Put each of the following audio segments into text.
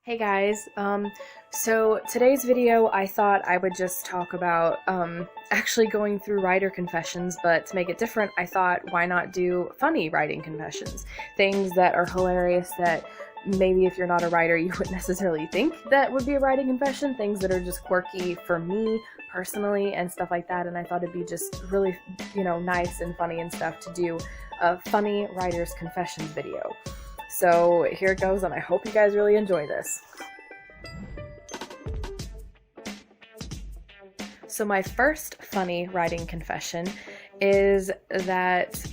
Hey guys, so today's video I thought I would just talk about actually going through writer confessions, but to make it different I thought why not do funny writing confessions? Things that are hilarious that maybe if you're not a writer you wouldn't necessarily think that would be a writing confession, things that are just quirky for me personally and stuff like that, and I thought it'd be just really, nice and funny and stuff to do a funny writer's confessions video. So here it goes, and I hope you guys really enjoy this. So my first funny writing confession is that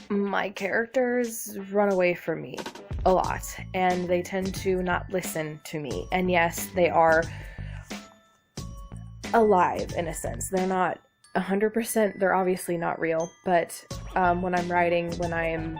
my characters run away from me a lot, and they tend to not listen to me. And yes, they are alive in a sense. They're not 100%, they're obviously not real, but when I'm writing, when I am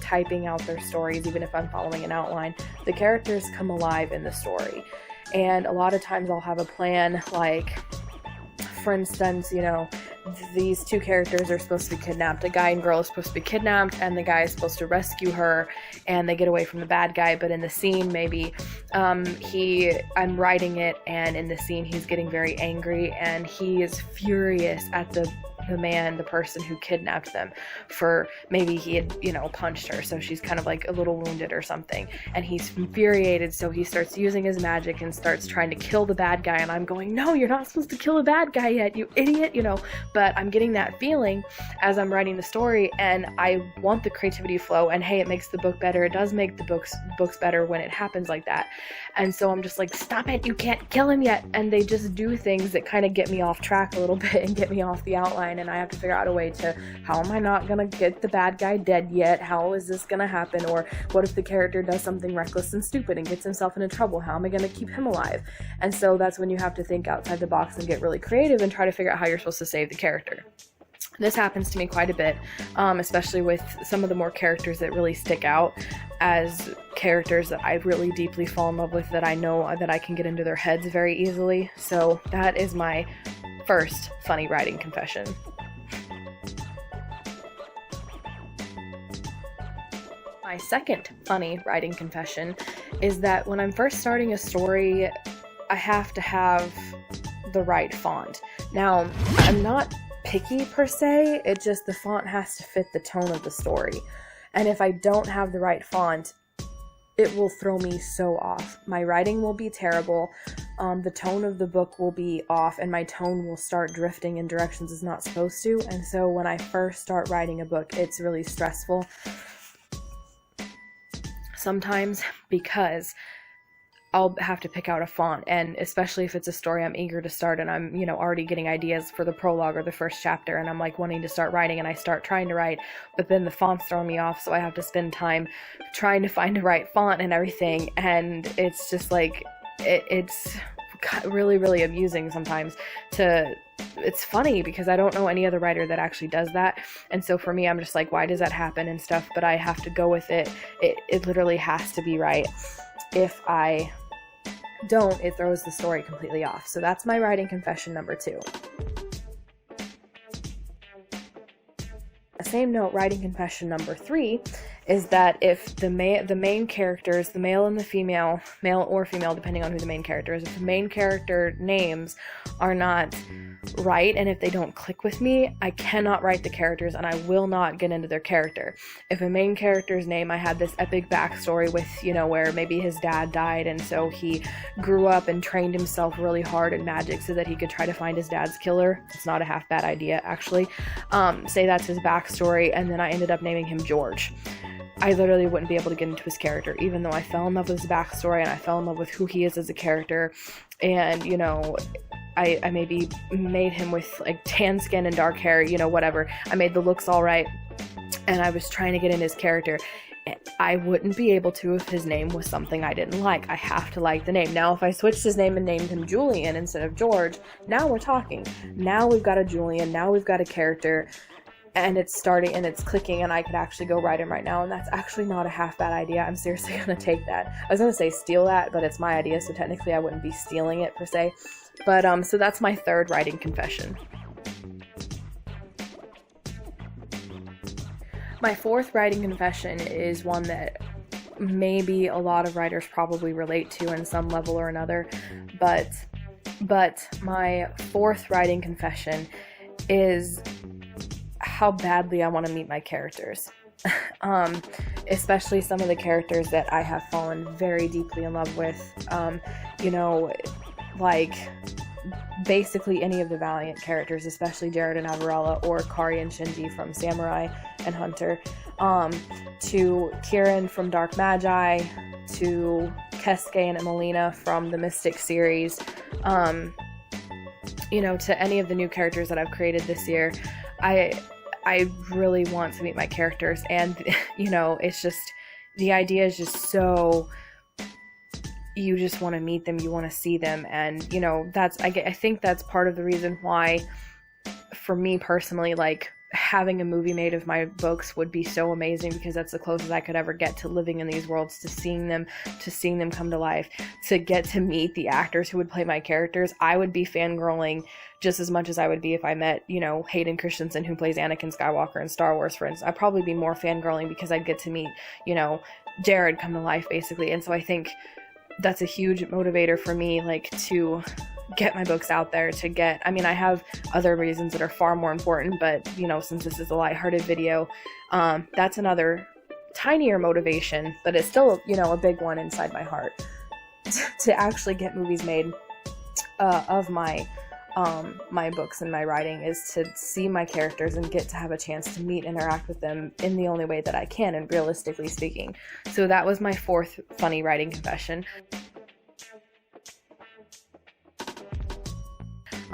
typing out their stories, even if I'm following an outline, the characters come alive in the story. And a lot of times I'll have a plan, like, for instance, these two characters are supposed to be kidnapped. A guy and girl is supposed to be kidnapped, and the guy is supposed to rescue her, and they get away from the bad guy. But in the scene, maybe I'm writing it, and in the scene he's getting very angry, and he is furious at the person who kidnapped them, for maybe he had, punched her, so she's kind of like a little wounded or something, and he's infuriated, so he starts using his magic and starts trying to kill the bad guy, and I'm going, no, you're not supposed to kill a bad guy yet, you idiot, but I'm getting that feeling as I'm writing the story, and I want the creativity flow, and hey, it makes the book better. It does make the books better when it happens like that, and so I'm just like, stop it, you can't kill him yet, and they just do things that kind of get me off track a little bit and get me off the outline, and I have to figure out a way to, how am I not gonna get the bad guy dead yet? How is this gonna happen? Or what if the character does something reckless and stupid and gets himself into trouble? How am I gonna keep him alive? And so that's when you have to think outside the box and get really creative and try to figure out how you're supposed to save the character. This happens to me quite a bit, especially with some of the more characters that really stick out as characters that I really deeply fall in love with, that I know that I can get into their heads very easily. So that is my first funny writing confession. My second funny writing confession is that when I'm first starting a story, I have to have the right font. Now, I'm not picky per se, it just, the font has to fit the tone of the story. And if I don't have the right font, it will throw me so off. My writing will be terrible, the tone of the book will be off, and my tone will start drifting in directions it's not supposed to. And so when I first start writing a book, it's really stressful sometimes, because I'll have to pick out a font, and especially if it's a story I'm eager to start and I'm, already getting ideas for the prologue or the first chapter, and I'm like wanting to start writing, and I start trying to write, but then the font's throwing me off, so I have to spend time trying to find the right font and everything, and it's just like, it's really, really amusing sometimes it's funny because I don't know any other writer that actually does that, and so for me, I'm just like, why does that happen and stuff, but I have to go with it. It literally has to be right. If I don't, it throws the story completely off. So that's my writing confession number 2. The same note, writing confession number 3 is that if the main characters, the male and the female, male or female depending on who the main character is, if the main character names are not right, and if they don't click with me, I cannot write the characters, and I will not get into their character. If a main character's name, I had this epic backstory with, where maybe his dad died, and so he grew up and trained himself really hard in magic so that he could try to find his dad's killer. It's not a half bad idea, actually. Say that's his backstory, and then I ended up naming him George. I literally wouldn't be able to get into his character, even though I fell in love with his backstory and I fell in love with who he is as a character, and, I maybe made him with like tan skin and dark hair, whatever. I made the looks all right, and I was trying to get in his character. I wouldn't be able to if his name was something I didn't like. I have to like the name. Now, if I switched his name and named him Julian instead of George, now we're talking. Now we've got a Julian, now we've got a character, and it's starting and it's clicking, and I could actually go write him right now, and that's actually not a half bad idea. I'm seriously gonna take that. I was gonna say steal that, but it's my idea, so technically I wouldn't be stealing it per se. But so that's my third writing confession. My fourth writing confession is one that maybe a lot of writers probably relate to in some level or another. But my fourth writing confession is how badly I want to meet my characters. Especially some of the characters that I have fallen very deeply in love with. You know, like basically any of the Valiant characters, especially Jared and Avarella, or Kari and Shinji from Samurai and Hunter, to Kieran from Dark Magi, to Kesuke and Emelina from the Mystic series, you know, to any of the new characters that I've created this year. I really want to meet my characters, and you know, it's just, the idea is just so, you just want to meet them, you want to see them, and you know, I think that's part of the reason why, for me personally, like, having a movie made of my books would be so amazing, because that's the closest I could ever get to living in these worlds, to seeing them come to life, to get to meet the actors who would play my characters. I would be fangirling just as much as I would be if I met, you know, Hayden Christensen, who plays Anakin Skywalker in Star Wars, for instance. I'd probably be more fangirling because I'd get to meet, you know, Jared come to life, basically. And so I think that's a huge motivator for me, like, to get my books out there, to get, I mean, I have other reasons that are far more important, but, you know, since this is a lighthearted video, that's another tinier motivation, but it's still, you know, a big one inside my heart, to actually get movies made of my books and my writing, is to see my characters and get to have a chance to meet, interact with them in the only way that I can, and realistically speaking. So that was my fourth funny writing confession.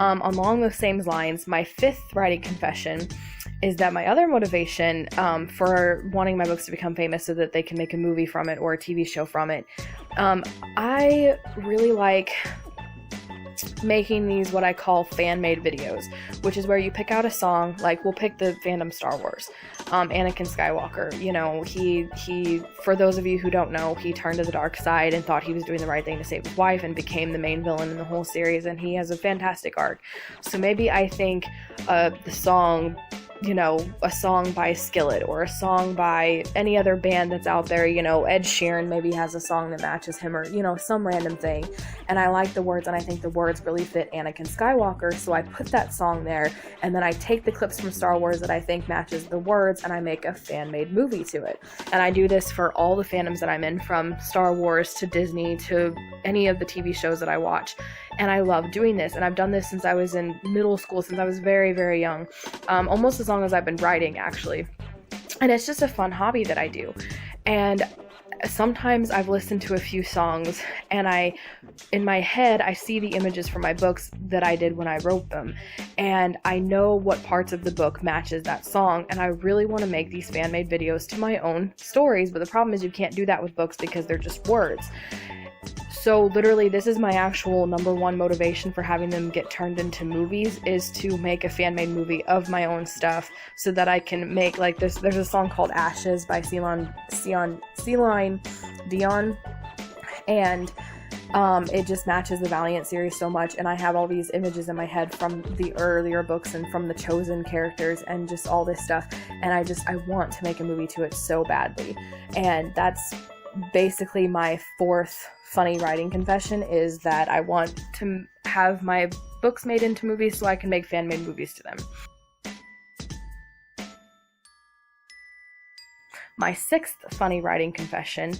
Along those same lines, my fifth writing confession is that my other motivation for wanting my books to become famous so that they can make a movie from it or a TV show from it, I really like making these what I call fan-made videos, which is where you pick out a song, like we'll pick the fandom Star Wars, Anakin Skywalker, you know, he for those of you who don't know, he turned to the dark side and thought he was doing the right thing to save his wife and became the main villain in the whole series, and he has a fantastic arc. So maybe I think the song, you know, a song by Skillet or a song by any other band that's out there, you know, Ed Sheeran maybe has a song that matches him, or, you know, some random thing, and I like the words, and I think the words really fit Anakin Skywalker, so I put that song there, and then I take the clips from Star Wars that I think matches the words, and I make a fan-made movie to it. And I do this for all the fandoms that I'm in, from Star Wars to Disney to any of the TV shows that I watch, and I love doing this, and I've done this since I was in middle school, since I was very, very young, almost as long as I've been writing, actually. And it's just a fun hobby that I do. And sometimes I've listened to a few songs, and in my head, I see the images from my books that I did when I wrote them, and I know what parts of the book matches that song, and I really want to make these fan-made videos to my own stories, but the problem is you can't do that with books because they're just words. So literally, this is my actual number one motivation for having them get turned into movies, is to make a fan-made movie of my own stuff, so that I can make, like, there's a song called Ashes by Celine Dion, and it just matches the Valiant series so much, and I have all these images in my head from the earlier books and from the Chosen characters and just all this stuff, and I want to make a movie to it so badly. And that's basically my fourth funny writing confession, is that I want to have my books made into movies so I can make fan-made movies to them. My sixth funny writing confession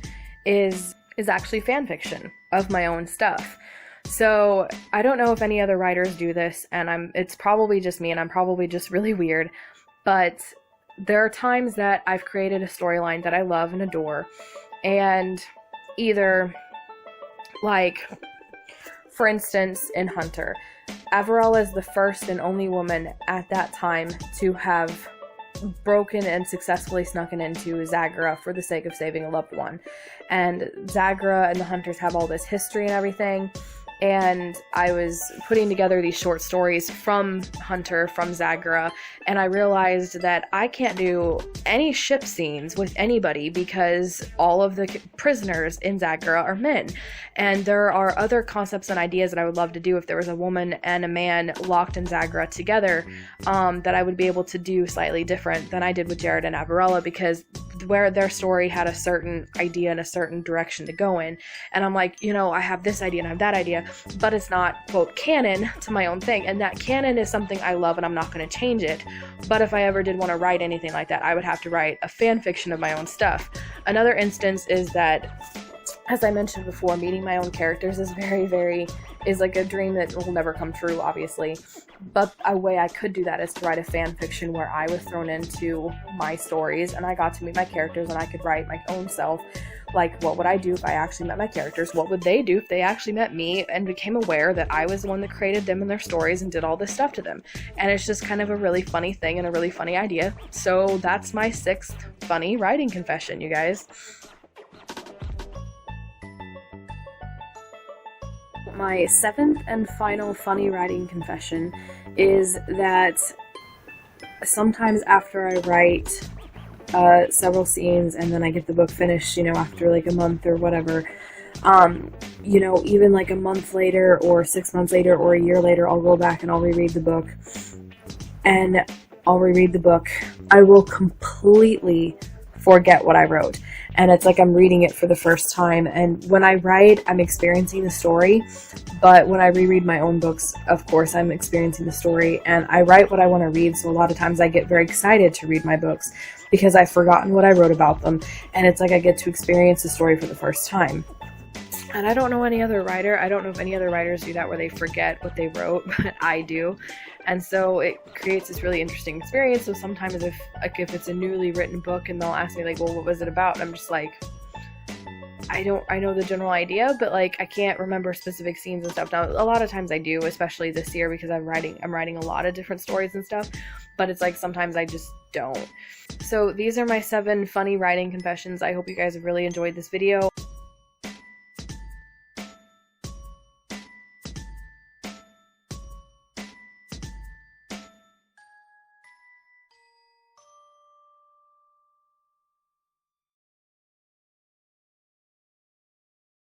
is actually fan fiction of my own stuff. So I don't know if any other writers do this, and it's probably just me, and I'm probably just really weird, but there are times that I've created a storyline that I love and adore, and either, like, for instance, in Hunter, Avarella is the first and only woman at that time to have broken and successfully snuck into Zagra for the sake of saving a loved one. And Zagra and the Hunters have all this history and everything, and I was putting together these short stories from Hunter, from Zagara, and I realized that I can't do any ship scenes with anybody because all of the prisoners in Zagara are men. And there are other concepts and ideas that I would love to do if there was a woman and a man locked in Zagara together, that I would be able to do slightly different than I did with Jared and Avarella, because where their story had a certain idea and a certain direction to go in, and I'm like, you know, I have this idea and I have that idea, but it's not, quote, canon to my own thing, and that canon is something I love and I'm not going to change it. But if I ever did want to write anything like that, I would have to write a fan fiction of my own stuff. Another instance is that, as I mentioned before, meeting my own characters is is like a dream that will never come true, obviously. But a way I could do that is to write a fan fiction where I was thrown into my stories and I got to meet my characters and I could write my own self. Like, what would I do if I actually met my characters? What would they do if they actually met me and became aware that I was the one that created them and their stories and did all this stuff to them? And it's just kind of a really funny thing and a really funny idea. So that's my 6th funny writing confession, you guys. My 7th and final funny writing confession is that sometimes after I write several scenes and then I get the book finished, you know, after like a month or whatever, you know, even like a month later or 6 months later or a year later, I'll go back and I'll reread the book. And I will completely forget what I wrote. And it's like I'm reading it for the first time. And when I write, I'm experiencing the story. But when I reread my own books, of course, I'm experiencing the story. And I write what I want to read, so a lot of times I get very excited to read my books because I've forgotten what I wrote about them. And it's like I get to experience the story for the first time. And I don't know any other writer. I don't know if any other writers do that where they forget what they wrote, but I do. And so it creates this really interesting experience. So sometimes if it's a newly written book and they'll ask me like, well, what was it about? And I'm just like, I know the general idea, but like I can't remember specific scenes and stuff. Now, a lot of times I do, especially this year because I'm writing a lot of different stories and stuff, but it's like sometimes I just don't. So these are my 7 funny writing confessions. I hope you guys have really enjoyed this video.